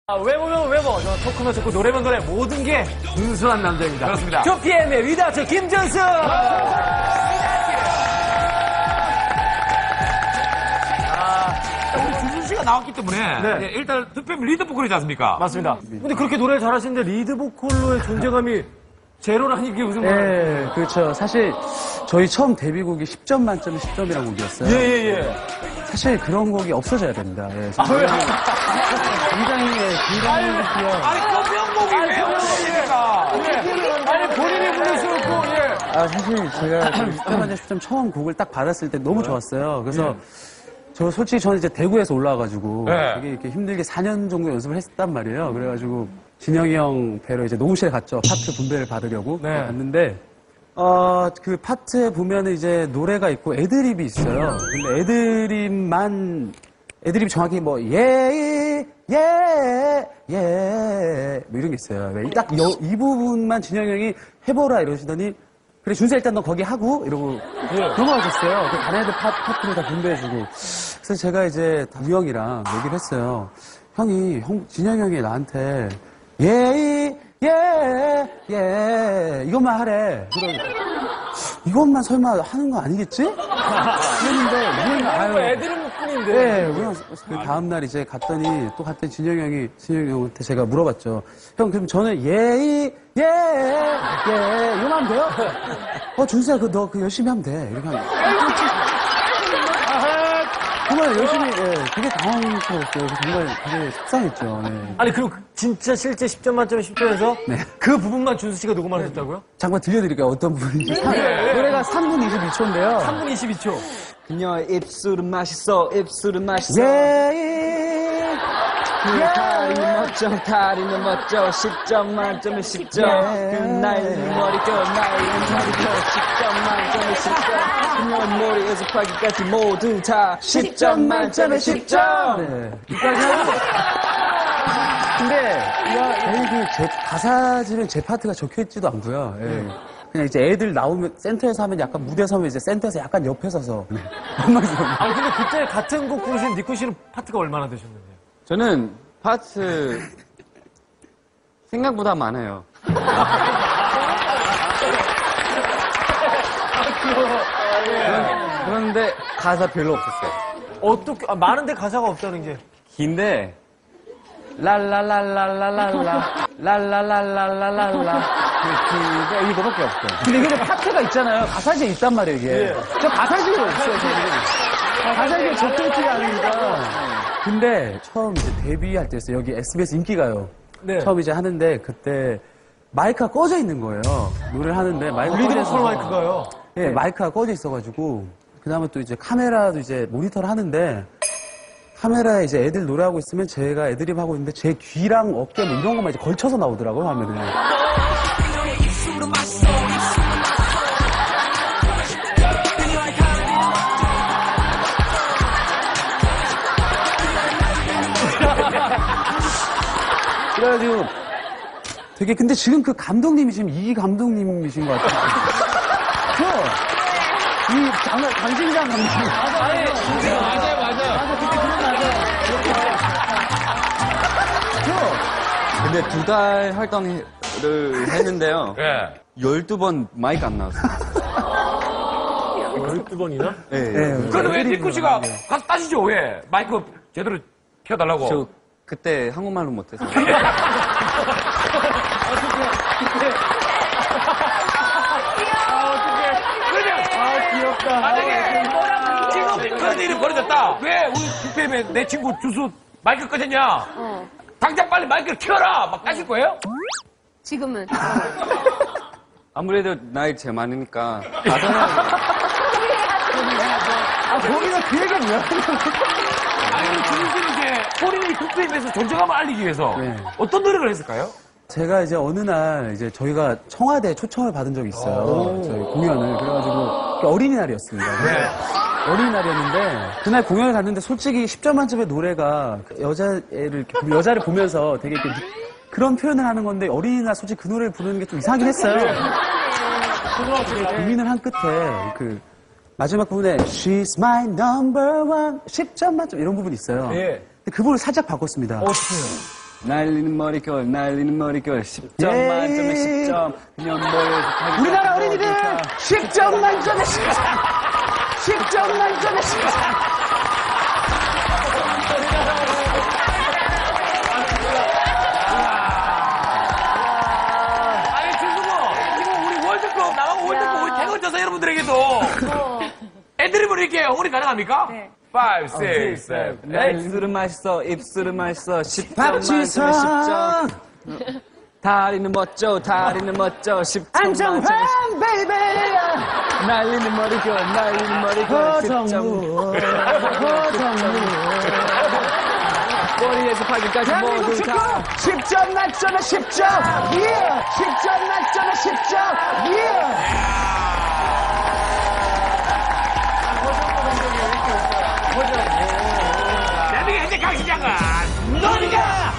외모면 외모, 토크면 토크, 노래면 노래, 모든 게 준수한 남자입니다. 그렇습니다. 2PM의 위다트 김준수! 우리 준수 씨가 나왔기 때문에 네. 네, 일단 2PM 리드 보컬이지 않습니까? 맞습니다. 근데 그렇게 노래를 잘하시는데 리드 보컬로의 존재감이 제로라는 게 무슨 말이에요? 네, 그렇죠. 사실 저희 처음 데뷔곡이 10점 만점에 10점이라는 곡이었어요. 예. 사실 그런 곡이 없어져야 됩니다. 예, 왜요? 굉장히 긴장했고요. 아니, 그 명곡이 왜 없습니까? 아니, 본인이 부를 수 없고, 예. 사실 제가 10점 만점 10점 처음 곡을 딱 받았을 때 너무 좋았어요. 그래서 솔직히 저는 이제 대구에서 올라와가지고 네. 되게 이렇게 힘들게 4년 정도 연습을 했단 말이에요. 그래가지고 진영이 형 뵈러 이제 녹음실에 갔죠. 파트 분배를 받으려고 네. 갔는데 그 파트에 보면은 이제 노래가 있고 애드립이 있어요. 근데 애드립이 정확히 뭐 뭐 이런 게 있어요. 딱 이 부분만 진영이 형이 해보라 이러시더니 그래 준수 일단 너 거기 하고 이러고 넘어가셨어요. 그 다른 애들 파트를 다 분배해주고. 그래서 제가 이제 우영이랑 얘기를 했어요. 진영이 형이 나한테 이것만 하래. 이것만 설마 하는 거 아니겠지? 그랬는데 우영이 애들은 뿐인데. 네, 그 다음날 이제 갔더니 진영이 형한테 제가 물어봤죠. 형, 그럼 저는 이거만 하면 돼요? 준수야, 너 열심히 하면 돼. 이렇게 하면. 정말 열심히, 되게 당황스러웠어요. 정말 되게 속상했죠. 네. 아니, 그럼 진짜 실제 10점 만점에 10점에서 네. 그 부분만 준수 씨가 녹음을 하셨다고요? 잠깐 들려드릴게요. 어떤 부분인지. 노래가 3분 22초인데요. 3분 22초. 그녀의 입술은 맛있어 입술은 맛있어 그 다리는 멋져 10점 만점에 10점 그 나이는 머리결 10점 만점에 10점 그녀의 머리에서 발끝까지 모두 다 10점 만점에 10점 네. 여기까지 하고. 근데, 제 가사지는 제 파트가 적혀있지도 않고요. 예. 그냥 이제 애들 나오면, 센터에서 하면 약간 무대 서면 이제 센터에서 약간 옆에 서서. 아니, 근데 그때 같은 곡 부르신 니코 씨는 파트가 얼마나 되셨는데요? 저는 파트 생각보다 많아요. 그런데 가사 별로 없었어요. 어떻게, 많은데 가사가 없다는 게. 긴데 랄랄랄랄랄랄라 랄랄랄랄랄라 이거밖에 없어요. 근데 이게 파트가 있잖아요. 가사지에 있단 말이에요, 이게. 저 가사지가 없어요, 저는. 가사지에 적혀있지가 않으니까. 근데 처음 이제 데뷔할 때였어요. 여기 SBS 인기가요. 네. 처음 이제 하는데 그때 마이크가 꺼져 있는 거예요. 노래를 하는데 마이크가 리드 꺼져 보컬 있어서. 마이크가요? 예, 마이크가 꺼져 있어가지고 그다음에 또 이제 카메라도 이제 모니터를 하는데 카메라에 이제 애들 노래하고 있으면 제가 애드립 하고 있는데 제 귀랑 어깨 뭐 이런 것만 이제 걸쳐서 나오더라고요, 화면에. 그래가지고 되게 근데 지금 그 감독님이 지금 이 감독님이신 것 같아요. 이 강신장 감독님. 근데 2달 활동을 했는데요. 예. 12번 마이크 안 나왔어요. 12번이나? 네. 그래도 왜 니코 씨가 가서 따시죠, 왜? 마이크 제대로 켜달라고. 저 그때 한국말로 못해서. 귀엽다. 지금 그런 일이 벌어졌다. 왜 우리 2PM의 내 친구 주수 마이크 꺼졌냐? 당장 빨리 마이크를 켜라! 막 따실 거예요? 지금은. 아무래도 나이 제일 많으니까 가사는 거기가 그 얘기가 뭐야? 아니, 주수 씨는 이제 본인이 2PM에서 존재감을 알리기 위해서 네. 어떤 노력을 했을까요? 제가 이제 어느 날 이제 저희가 청와대 초청을 받은 적이 있어요. 저희 공연을. 그래가지고 어린이날이었습니다. 어린이날이었는데 그날 공연을 갔는데 솔직히 10점 만점의 노래가 여자를 보면서 되게 이렇게 그런 표현을 하는 건데 어린이날 솔직히 그 노래를 부르는 게 좀 이상하긴 했어요. 고민을 한 끝에 그 마지막 부분에 She's my number one 10점 만점 이런 부분이 있어요. 예. 근데 그 부분을 살짝 바꿨습니다. 어떻게요? 날리는 머릿결, 날리는 머릿결. 10점 만점에 10점. 그녀 머리에서 파기가 우리나라 어린이들 10점 만점에 10점. 10점 만점에 10점. 아니, 지금 우리 월드컵, 나가고 월드컵 우리 태극전사 여러분들에게도 애드립을 이렇게 응원이 가능합니까? 네. 5, 6, 7, 8. 입술은 맛있어, 입술은 맛있어. 10점 박지성. 만점에 10점. 다리는 멋져, 다리는 멋져. 10점 안정환 만점에 베이비. 날리는 머릿결, 날리는 머릿결. 10점. 허정무. 머리에서 팔기까지 모두 다. 10점 만점에 10점. 예. 10점 만점에 10점. 예. 대한민국 현재 각 시장은 너니가